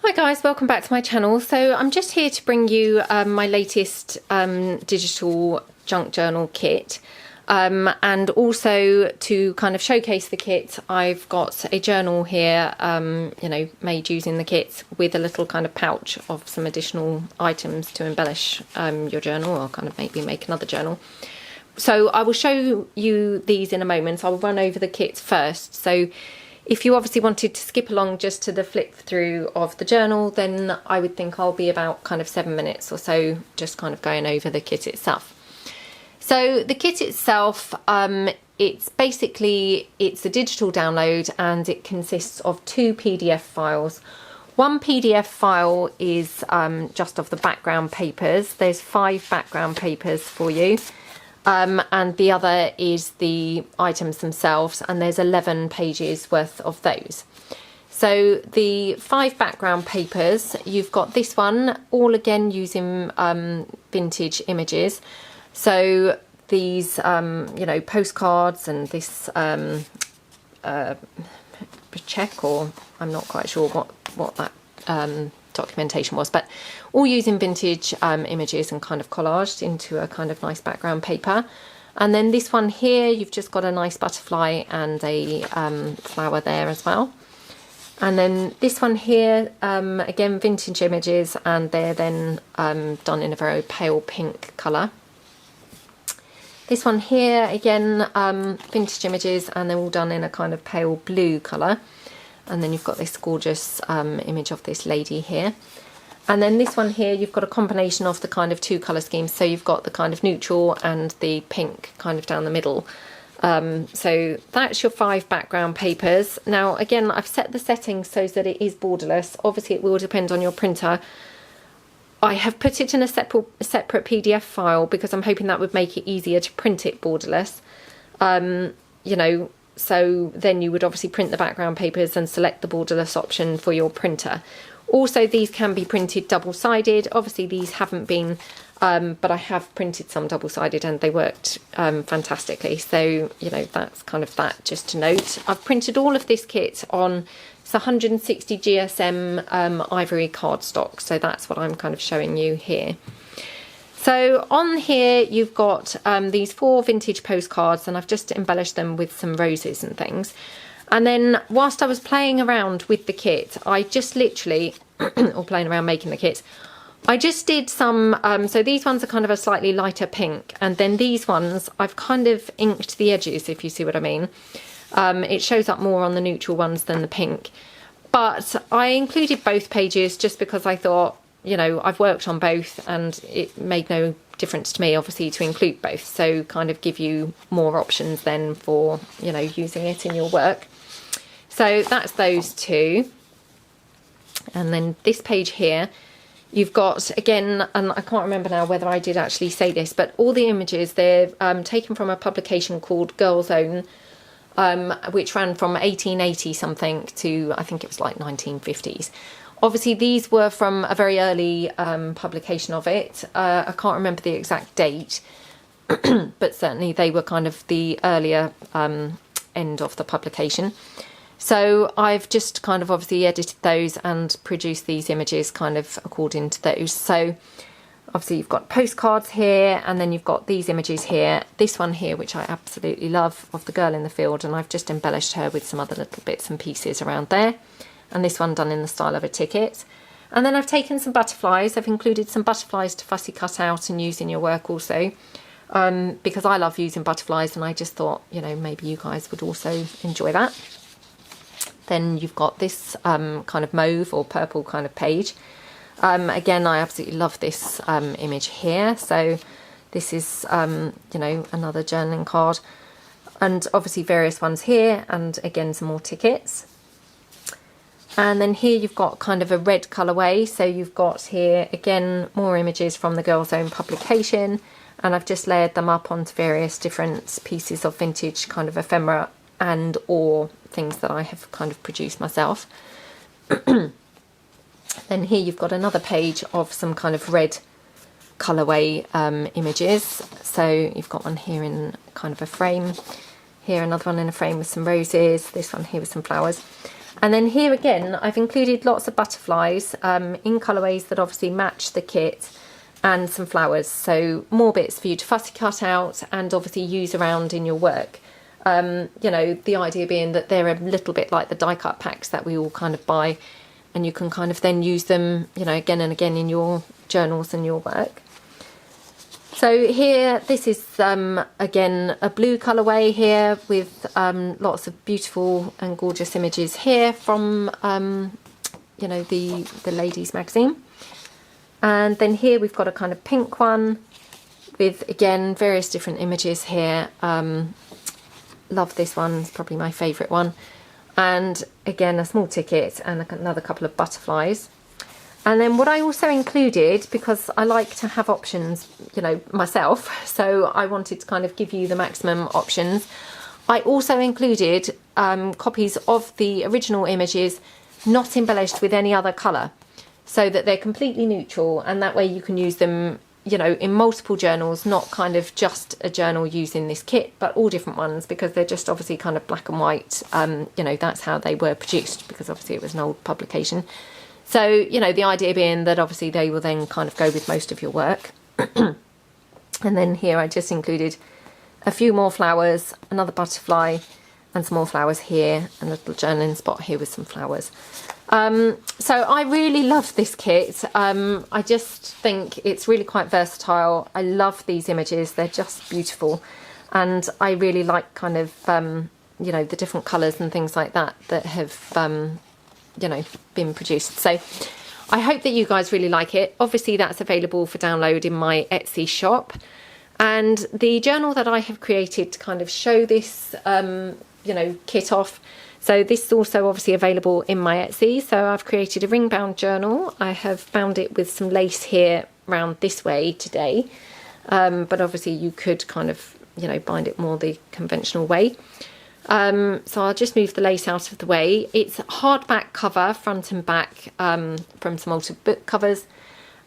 Hi guys, welcome back to my channel. So I'm just here to bring you my latest digital junk journal kit, and also to kind of showcase the kit. I've got a journal here, you know, made using the kit with a little kind of pouch of some additional items to embellish your journal, or kind of maybe make another journal. So I will show you these in a moment. So I'll run over the kit first. So if you obviously wanted to skip along just to the flip through of the journal, then I would think I'll be about kind of 7 minutes or so, just kind of going over the kit itself. So the kit itself, it's a digital download, and it consists of 2 PDF files. One PDF file is just of the background papers. There's 5 background papers for you. And the other is the items themselves, and there's 11 pages worth of those. So the 5 background papers, you've got this one, all again using vintage images. So these, you know, postcards, and this check, or I'm not quite sure what that documentation was, but all using vintage images and kind of collaged into a kind of nice background paper. And then this one here, you've just got a nice butterfly and a flower there as well. And then this one here, again vintage images, and they're then done in a very pale pink colour. This one here, again vintage images, and they're all done in a kind of pale blue colour. And then you've got this gorgeous image of this lady here. And then this one here, you've got a combination of the kind of 2 colour schemes. So you've got the kind of neutral and the pink kind of down the middle. So that's your 5 background papers. Now, again, I've set the settings so that it is borderless. Obviously, it will depend on your printer. I have put it in a separate PDF file because I'm hoping that would make it easier to print it borderless. You know, so then you would obviously print the background papers and select the borderless option for your printer. Also, these can be printed double-sided. Obviously, these haven't been, but I have printed some double-sided and they worked fantastically. So, you know, that's kind of that, just to note. I've printed all of this kit on, it's 160 GSM ivory cardstock. So that's what I'm kind of showing you here. So on here you've got these 4 vintage postcards, and I've just embellished them with some roses and things. And then whilst I was playing around with the kit, I just literally, or playing around making the kit, I just did some, so these ones are kind of a slightly lighter pink, and then these ones I've kind of inked the edges, if you see what I mean. It shows up more on the neutral ones than the pink. But I included both pages just because I thought, you know, I've worked on both and it made no difference to me, obviously, to include both. So kind of give you more options then for, you know, using it in your work. So that's those 2. And then this page here, you've got, again, and I can't remember now whether I did actually say this, but all the images, they're taken from a publication called Girls Own, which ran from 1880 something to, I think it was like 1950s. Obviously, these were from a very early publication of it. I can't remember the exact date, but certainly they were kind of the earlier end of the publication. So I've just kind of obviously edited those and produced these images kind of according to those. So obviously you've got postcards here, and then you've got these images here. This one here, which I absolutely love, of the girl in the field, and I've just embellished her with some other little bits and pieces around there. And this one done in the style of a ticket. And then I've taken some butterflies. I've included some butterflies to fussy cut out and use in your work also, because I love using butterflies, and I just thought, you know, maybe you guys would also enjoy that. Then you've got this kind of mauve or purple kind of page. Again, I absolutely love this image here. So this is, you know, another journaling card, and obviously various ones here, and again some more tickets. And then here you've got kind of a red colourway. So you've got here, again, more images from the Girls Own publication. And I've just layered them up onto various different pieces of vintage kind of ephemera and or things that I have kind of produced myself. Then here you've got another page of some kind of red colourway images. So you've got one here in kind of a frame. Here another one in a frame with some roses. This one here with some flowers. And then here again, I've included lots of butterflies in colourways that obviously match the kit, and some flowers. So more bits for you to fussy cut out and obviously use around in your work. You know, the idea being that they're a little bit like the die cut packs that we all kind of buy, and you can kind of then use them, you know, again and again in your journals and your work. So here, this is again a blue colourway here with lots of beautiful and gorgeous images here from you know, the ladies magazine. And then here we've got a kind of pink one with again various different images here. Love this one, it's probably my favourite one. And again a small ticket and another couple of butterflies. And then what I also included, because I like to have options, you know, myself, so I wanted to kind of give you the maximum options, I also included copies of the original images not embellished with any other colour, so that they're completely neutral, and that way you can use them, you know, in multiple journals, not kind of just a journal using this kit, but all different ones, because they're just obviously kind of black and white. You know, that's how they were produced, because obviously it was an old publication. So, you know, the idea being that obviously they will then kind of go with most of your work. And then here I just included a few more flowers, another butterfly, and some more flowers here, and a little journaling spot here with some flowers. So I really love this kit. I just think it's really quite versatile. I love these images, they're just beautiful. And I really like kind of, you know, the different colours and things like that that have, you know, been produced. So I hope that you guys really like it. Obviously that's available for download in my Etsy shop. And the journal that I have created to kind of show this, you know, kit off. So this is also obviously available in my Etsy. So I've created a ring bound journal. I have bound it with some lace here round this way today. But obviously you could kind of, you know, bind it more the conventional way. So I'll just move the lace out of the way. It's a hardback cover, front and back, from some altered book covers.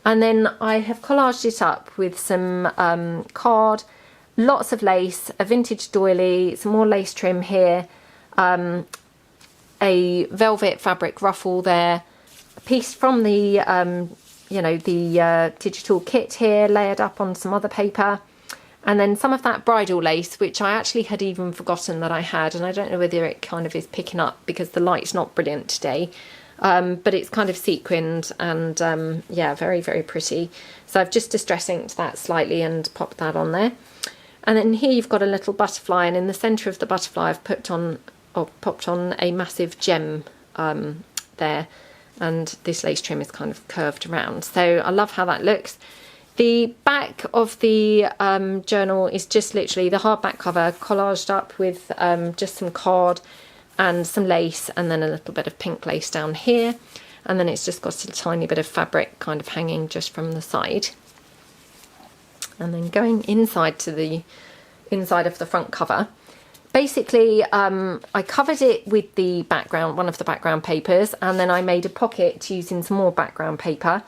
And then I have collaged it up with some card, lots of lace, a vintage doily, some more lace trim here, a velvet fabric ruffle there, a piece from the, you know, the digital kit here, layered up on some other paper. And then some of that bridal lace, which I actually had even forgotten that I had, and I don't know whether it kind of is picking up because the light's not brilliant today, but it's kind of sequined and yeah, very, very pretty. So I've just distress inked that slightly and popped that on there. And then here you've got a little butterfly, and in the centre of the butterfly I've popped on a massive gem there, and this lace trim is kind of curved around. So I love how that looks. The back of the journal is just literally the hardback cover collaged up with just some card and some lace, and then a little bit of pink lace down here, and then it's just got a tiny bit of fabric kind of hanging just from the side. And then going inside to the inside of the front cover, basically I covered it with the background, one of the background papers, and then I made a pocket using some more background paper.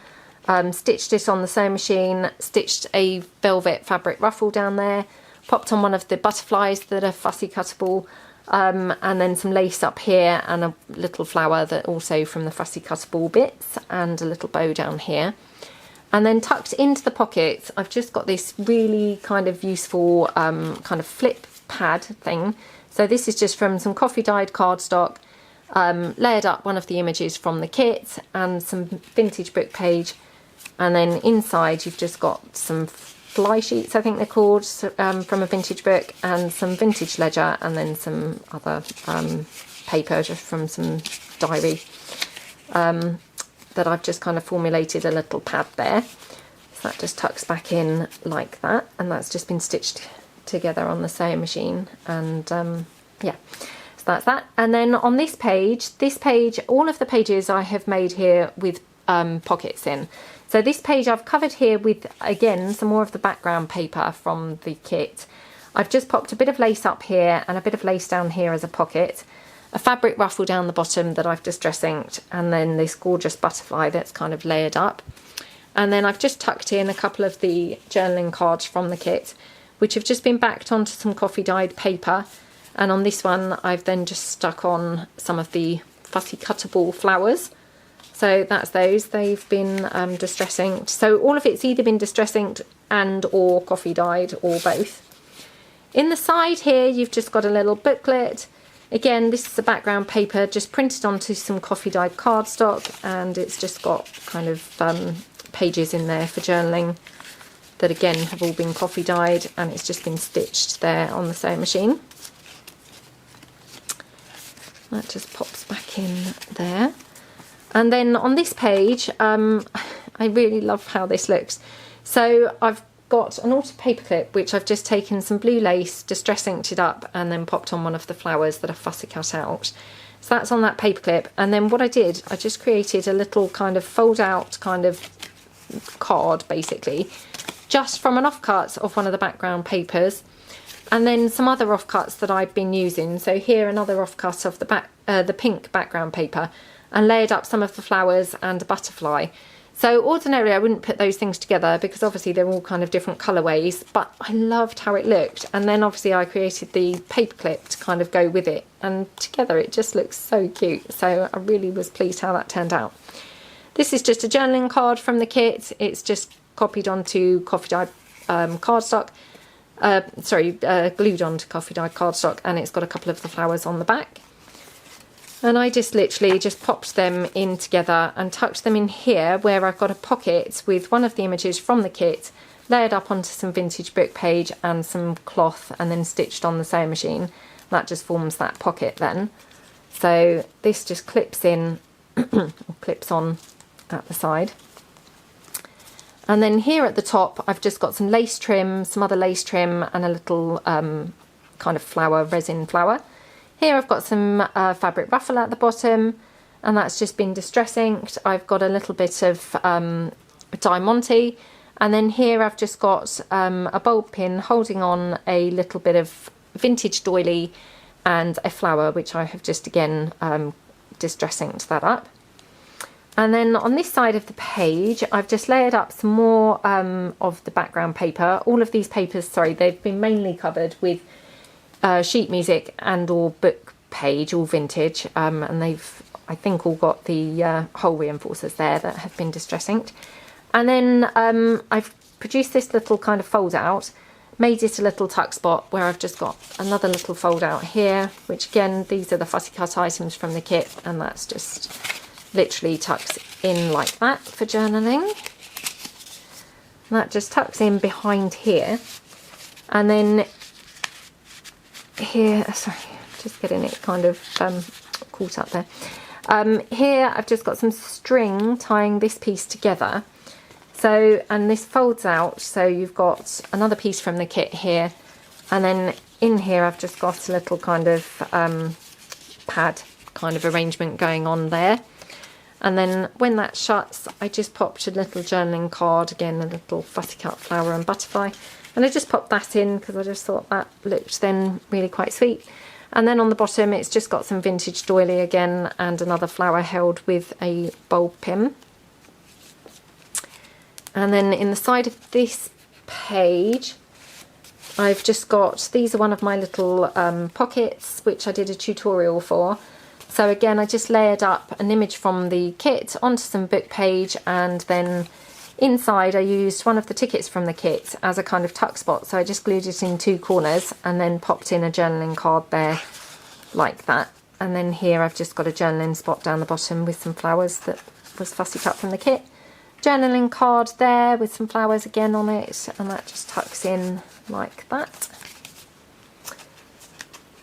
Stitched it on the sewing machine, stitched a velvet fabric ruffle down there, popped on one of the butterflies that are fussy cuttable, and then some lace up here and a little flower that also from the fussy cuttable bits, and a little bow down here. And then tucked into the pocket, I've just got this really kind of useful kind of flip pad thing. So this is just from some coffee dyed cardstock, layered up one of the images from the kit and some vintage book page. And then inside you've just got some fly sheets, I think they're called, from a vintage book, and some vintage ledger, and then some other paper just from some diary that I've just kind of formulated a little pad there. So that just tucks back in like that, and that's just been stitched together on the sewing machine. And yeah, so that's that. And then on this page, all of the pages I have made here with pockets in. So this page I've covered here with, again, some more of the background paper from the kit. I've just popped a bit of lace up here and a bit of lace down here as a pocket, a fabric ruffle down the bottom that I've distress inked, and then this gorgeous butterfly that's kind of layered up. And then I've just tucked in a couple of the journaling cards from the kit, which have just been backed onto some coffee dyed paper. And on this one I've then just stuck on some of the fussy cuttable flowers. So that's those. They've been distress inked. So all of it's either been distress inked and or coffee dyed or both. In the side here, you've just got a little booklet. Again, this is the background paper just printed onto some coffee dyed cardstock, and it's just got kind of pages in there for journaling that again have all been coffee dyed, and it's just been stitched there on the sewing machine. That just pops back in there. And then on this page, I really love how this looks. So I've got an altered paper clip which I've just taken some blue lace, distress inked it up, and then popped on one of the flowers that I've fussy cut out. So that's on that paper clip. And then what I did, I just created a little kind of fold out kind of card basically, just from an offcut of one of the background papers, and then some other offcuts that I've been using. So here another offcut of the pink background paper, and layered up some of the flowers and a butterfly. So ordinarily I wouldn't put those things together because obviously they're all kind of different colourways, but I loved how it looked. And then obviously I created the paper clip to kind of go with it, and together it just looks so cute. So I really was pleased how that turned out. This is just a journaling card from the kit. It's just copied onto coffee dyed cardstock, glued onto coffee dyed cardstock, and it's got a couple of the flowers on the back. And I just literally just popped them in together and tucked them in here where I've got a pocket with one of the images from the kit layered up onto some vintage book page and some cloth, and then stitched on the sewing machine. That just forms that pocket then. So this just clips in or clips on at the side. And then here at the top I've just got some lace trim, some other lace trim, and a little kind of flower, resin flower. Here I've got some fabric ruffle at the bottom, and that's just been distress inked. I've got a little bit of Diamante, and then here I've just got a bulb pin holding on a little bit of vintage doily and a flower, which I have just again distress inked that up. And then on this side of the page I've just layered up some more of the background paper. All of these papers, sorry, they've been mainly covered with sheet music and or book page, all vintage, and they've I think all got the hole reinforcers there that have been distress inked. And then I've produced this little kind of fold out, made it a little tuck spot where I've just got another little fold out here, which again, these are the fussy cut items from the kit, and that's just literally tucks in like that for journaling. And that just tucks in behind here, and then here, sorry, just getting it kind of caught up there. Here I've just got some string tying this piece together. So, and this folds out, so you've got another piece from the kit here, and then in here I've just got a little kind of pad kind of arrangement going on there. And then when that shuts, I just popped a little journaling card, again a little fussy cut flower and butterfly, and I just popped that in because I just thought that looked then really quite sweet. And then on the bottom it's just got some vintage doily again and another flower held with a bulb pin. And then in the side of this page I've just got, these are one of my little pockets which I did a tutorial for. So again, I just layered up an image from the kit onto some book page, and then inside I used one of the tickets from the kit as a kind of tuck spot. So I just glued it in two corners and then popped in a journaling card there like that. And then here I've just got a journaling spot down the bottom with some flowers that was fussy cut from the kit. Journaling card there with some flowers again on it, and that just tucks in like that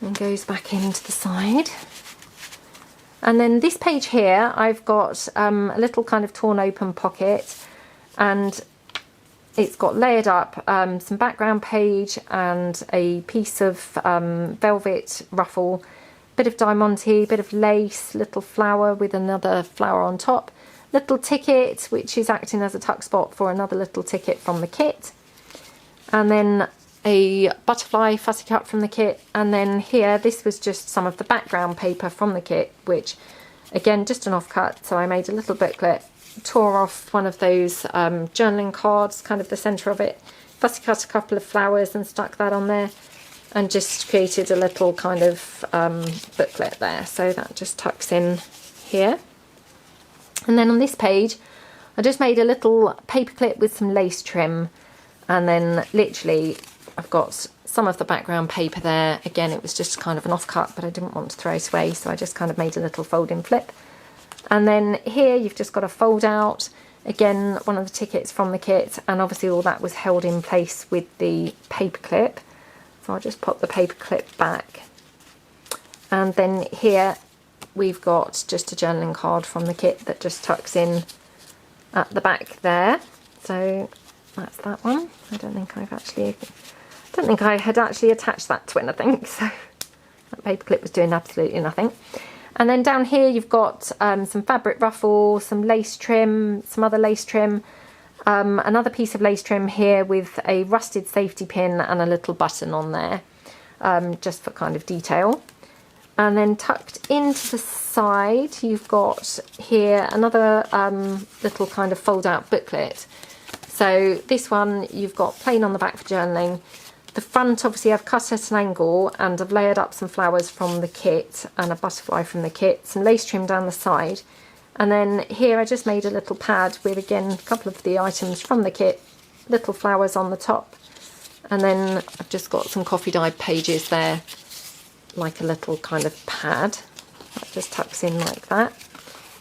and goes back into the side. And then this page here I've got a little kind of torn open pocket, and it's got layered up some background page and a piece of velvet ruffle, bit of diamante, bit of lace, little flower with another flower on top, little ticket which is acting as a tuck spot for another little ticket from the kit, and then a butterfly fussy cut from the kit. And then here, this was just some of the background paper from the kit, which again just an offcut, so I made a little booklet, tore off one of those journaling cards, kind of the centre of it, fussy cut a couple of flowers and stuck that on there. and just created a little kind of booklet there. So that just tucks in here. And then on this page, I just made a little paper clip with some lace trim, and then literally I've got some of the background paper there. Again, it was just kind of an offcut, but I didn't want to throw it away, so I just kind of made a little folding flip. And then here you've just got a fold out. Again, one of the tickets from the kit, and obviously all that was held in place with the paper clip. So I'll just pop the paper clip back. And then here we've got just a journaling card from the kit that just tucks in at the back there. So that's that one. I don't think I had actually attached that to anything, so that paper clip was doing absolutely nothing. And then down here you've got some fabric ruffle, some lace trim, some other lace trim, another piece of lace trim here with a rusted safety pin and a little button on there, just for kind of detail. And then tucked into the side you've got here another little kind of fold out booklet. So this one you've got plain on the back for journaling. The front, obviously, I've cut at an angle and I've layered up some flowers from the kit and a butterfly from the kit, some lace trim down the side. And then here I just made a little pad with, again, a couple of the items from the kit, little flowers on the top. And then I've just got some coffee dyed pages there, like a little kind of pad. That just tucks in like that.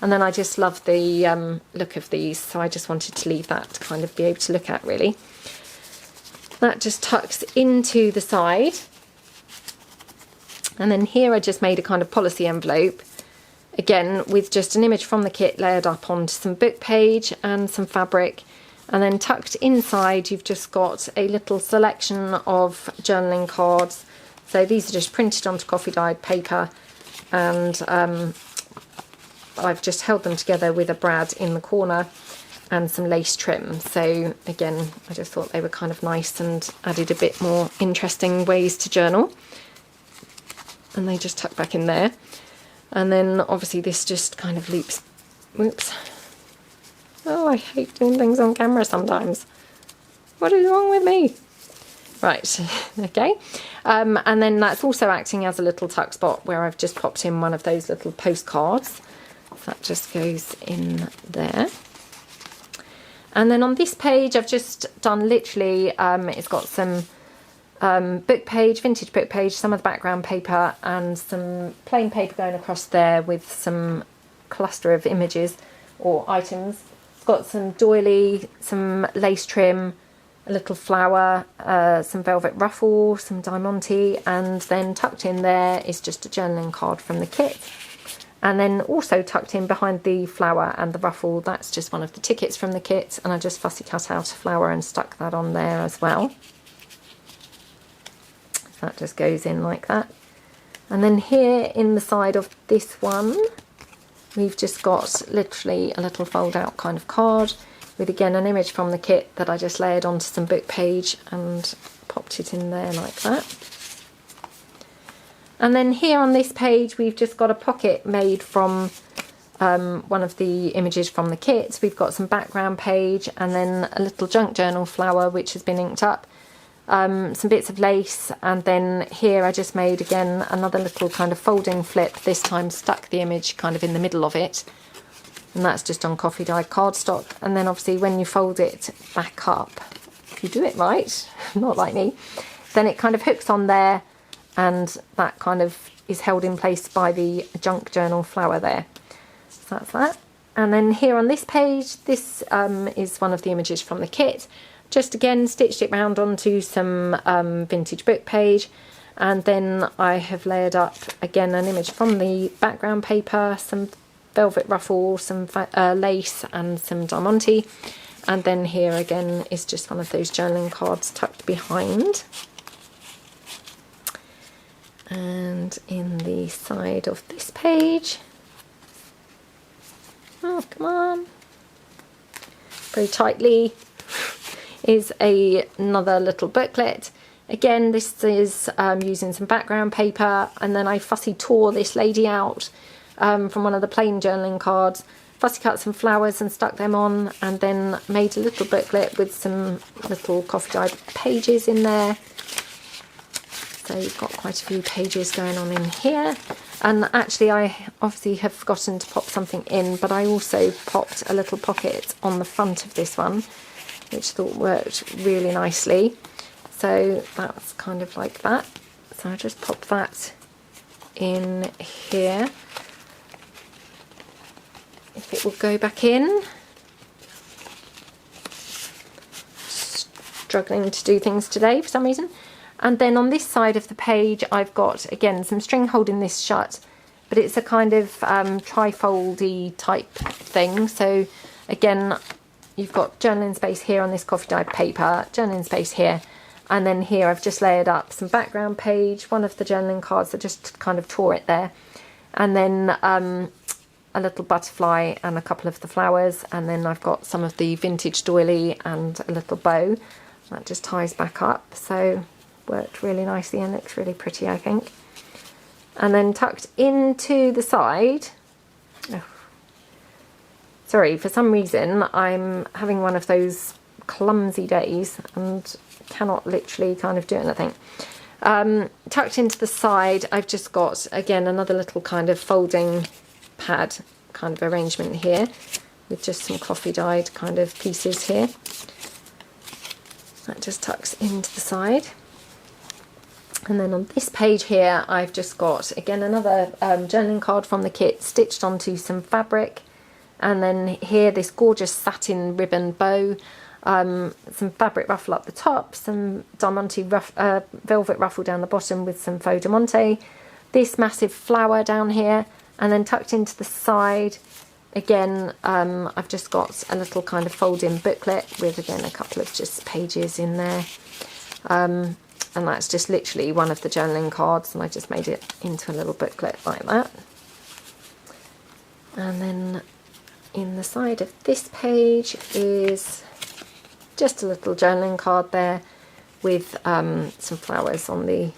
And then I just love the look of these, so I just wanted to leave that to kind of be able to look at, really. That just tucks into the side. And then here I just made a kind of policy envelope, again with just an image from the kit layered up onto some book page and some fabric. And then tucked inside you've just got a little selection of journaling cards. So these are just printed onto coffee dyed paper, and I've just held them together with a brad in the corner and some lace trim. So again, I just thought they were kind of nice and added a bit more interesting ways to journal. And they just tuck back in there. And then obviously this just kind of loops. Whoops. Oh, I hate doing things on camera sometimes. What is wrong with me? Right, okay. And then that's also acting as a little tuck spot where I've just popped in one of those little postcards. So that just goes in there. And then on this page I've just done literally, it's got some book page, vintage book page, some of the background paper and some plain paper going across there with some cluster of images or items. It's got some doily, some lace trim, a little flower, some velvet ruffle, some diamante, and then tucked in there is just a journaling card from the kit. And then also tucked in behind the flower and the ruffle, that's just one of the tickets from the kit, and I just fussy cut out a flower and stuck that on there as well. That just goes in like that. And then here in the side of this one, we've just got literally a little fold out kind of card with again an image from the kit that I just layered onto some book page and popped it in there like that. And then here on this page we've just got a pocket made from one of the images from the kit. We've got some background page and then a little junk journal flower which has been inked up, some bits of lace, and then here I just made again another little kind of folding flip, this time stuck the image kind of in the middle of it, and that's just on coffee dyed cardstock. And then obviously when you fold it back up, if you do it right, not like me, then it kind of hooks on there, and that kind of is held in place by the junk journal flower there. So that's that. And then here on this page, this is one of the images from the kit. Just again stitched it round onto some vintage book page, and then I have layered up again an image from the background paper, some velvet ruffle, some lace and some diamante, and then here again is just one of those journaling cards tucked behind. And in the side of this page, oh come on, very tightly, is another little booklet. Again, this is using some background paper, and then I fussy tore this lady out from one of the plain journaling cards, fussy cut some flowers and stuck them on, and then made a little booklet with some little coffee dyed pages in there. So you've got quite a few pages going on in here. And actually I obviously have forgotten to pop something in, but I also popped a little pocket on the front of this one, which I thought worked really nicely. So that's kind of like that. So I just pop that in here. If it will go back in. Struggling to do things today for some reason. And then on this side of the page I've got again some string holding this shut, but it's a kind of trifoldy type thing. So again, you've got journaling space here on this coffee dyed paper, journaling space here, and then here I've just layered up some background page, one of the journaling cards that just kind of tore it there, and then a little butterfly and a couple of the flowers, and then I've got some of the vintage doily and a little bow that just ties back up. So worked really nicely and looks really pretty, I think. And then tucked into the side, sorry, for some reason I'm having one of those clumsy days and cannot literally kind of do anything. Tucked into the side I've just got again another little kind of folding pad kind of arrangement here with just some coffee dyed kind of pieces here. That just tucks into the side. And then on this page here I've just got again another journaling card from the kit stitched onto some fabric, and then here this gorgeous satin ribbon bow, some fabric ruffle up the top, some diamante velvet ruffle down the bottom with some faux diamante, this massive flower down here, and then tucked into the side again I've just got a little kind of fold-in booklet with again a couple of just pages in there. And that's just literally one of the journaling cards, and I just made it into a little booklet like that. And then in the side of this page is just a little journaling card there with some flowers on the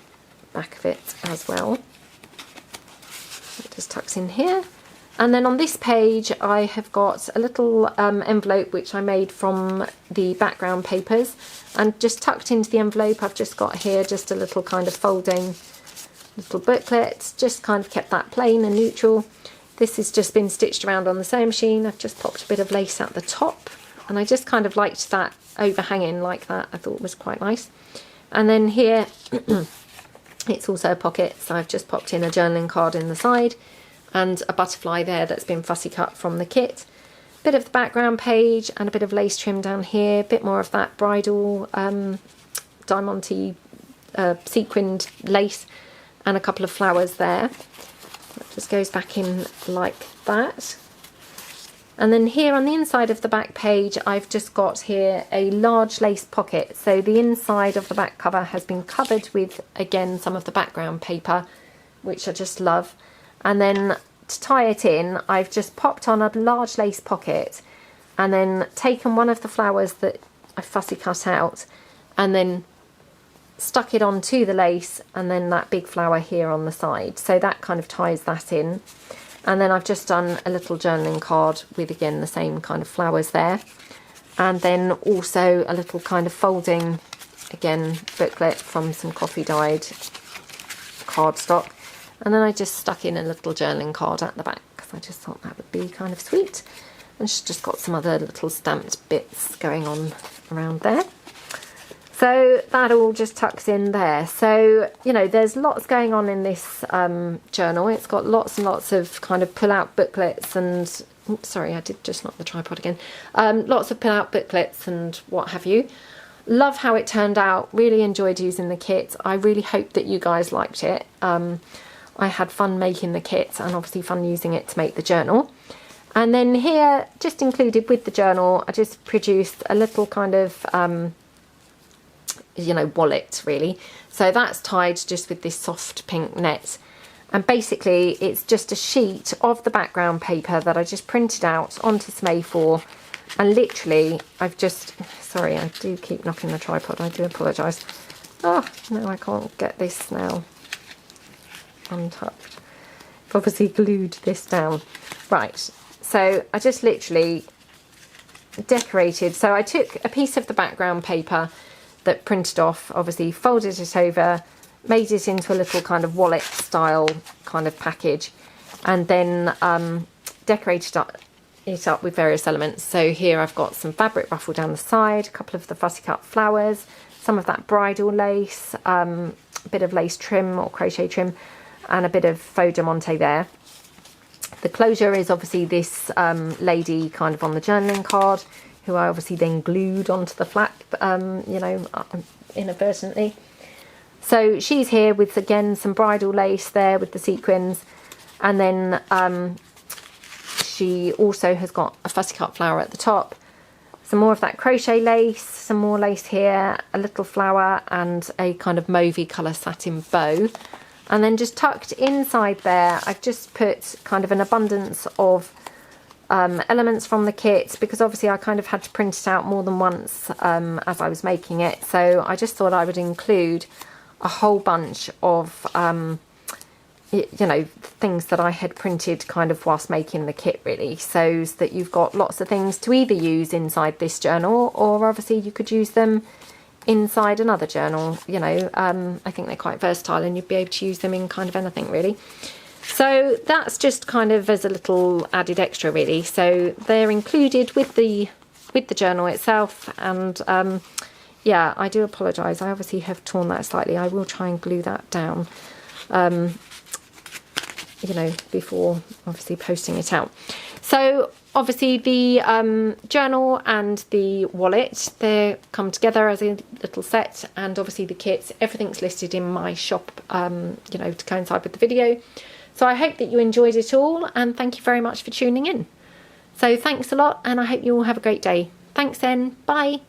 back of it as well. It just tucks in here. And then on this page I have got a little envelope which I made from the background papers, and just tucked into the envelope I've just got here just a little kind of folding little booklet, just kind of kept that plain and neutral. This has just been stitched around on the sewing machine. I've just popped a bit of lace at the top, and I just kind of liked that overhanging like that. I thought it was quite nice. And then here it's also a pocket, so I've just popped in a journaling card in the side and a butterfly there that's been fussy cut from the kit. Bit of the background page and a bit of lace trim down here, bit more of that bridal diamante sequined lace, and a couple of flowers there. That just goes back in like that. And then here on the inside of the back page I've just got here a large lace pocket. So the inside of the back cover has been covered with again some of the background paper, which I just love. And then to tie it in I've just popped on a large lace pocket and then taken one of the flowers that I fussy cut out and then stuck it onto the lace, and then that big flower here on the side. So that kind of ties that in. And then I've just done a little journaling card with again the same kind of flowers there, and then also a little kind of folding again booklet from some coffee dyed cardstock. And then I just stuck in a little journaling card at the back because I just thought that would be kind of sweet. And she's just got some other little stamped bits going on around there. So that all just tucks in there. So, you know, there's lots going on in this journal. It's got lots and lots of kind of pull-out booklets and... Oops, sorry, I did just knock the tripod again. Lots of pull-out booklets and what have you. Love how it turned out. Really enjoyed using the kit. I really hope that you guys liked it. I had fun making the kit and obviously fun using it to make the journal. And then here, just included with the journal, I just produced a little kind of, you know, wallet really. So that's tied just with this soft pink net. And basically it's just a sheet of the background paper that I just printed out onto some A4. And literally I've just, sorry, I do keep knocking the tripod, I do apologise. Oh, no, I can't get this now untucked. I've obviously glued this down. Right, so I just literally decorated. So I took a piece of the background paper that printed off, obviously folded it over, made it into a little kind of wallet style kind of package, and then decorated it up with various elements. So here I've got some fabric ruffle down the side, a couple of the fussy cut flowers, some of that bridal lace, a bit of lace trim or crochet trim, and a bit of faux diamante there. The closure is obviously this lady kind of on the journaling card, who I obviously then glued onto the flap, you know, inadvertently. So she's here with, again, some bridal lace there with the sequins, and then she also has got a fussy cut flower at the top, some more of that crochet lace, some more lace here, a little flower, and a kind of mauvey colour satin bow. And then just tucked inside there, I've just put kind of an abundance of elements from the kit, because obviously I kind of had to print it out more than once as I was making it. So I just thought I would include a whole bunch of, you know, things that I had printed kind of whilst making the kit, really, so that you've got lots of things to either use inside this journal, or obviously you could use them inside another journal. You know, I think they're quite versatile, and you'd be able to use them in kind of anything, really. So that's just kind of as a little added extra, really. So they're included with the journal itself, and yeah, I do apologise, I obviously have torn that slightly. I will try and glue that down, you know, before obviously posting it out. So obviously the journal and the wallet, they come together as a little set, and obviously the kits, everything's listed in my shop, you know, to coincide with the video. So I hope that you enjoyed it all, and thank you very much for tuning in. So thanks a lot, and I hope you all have a great day. Thanks then, bye.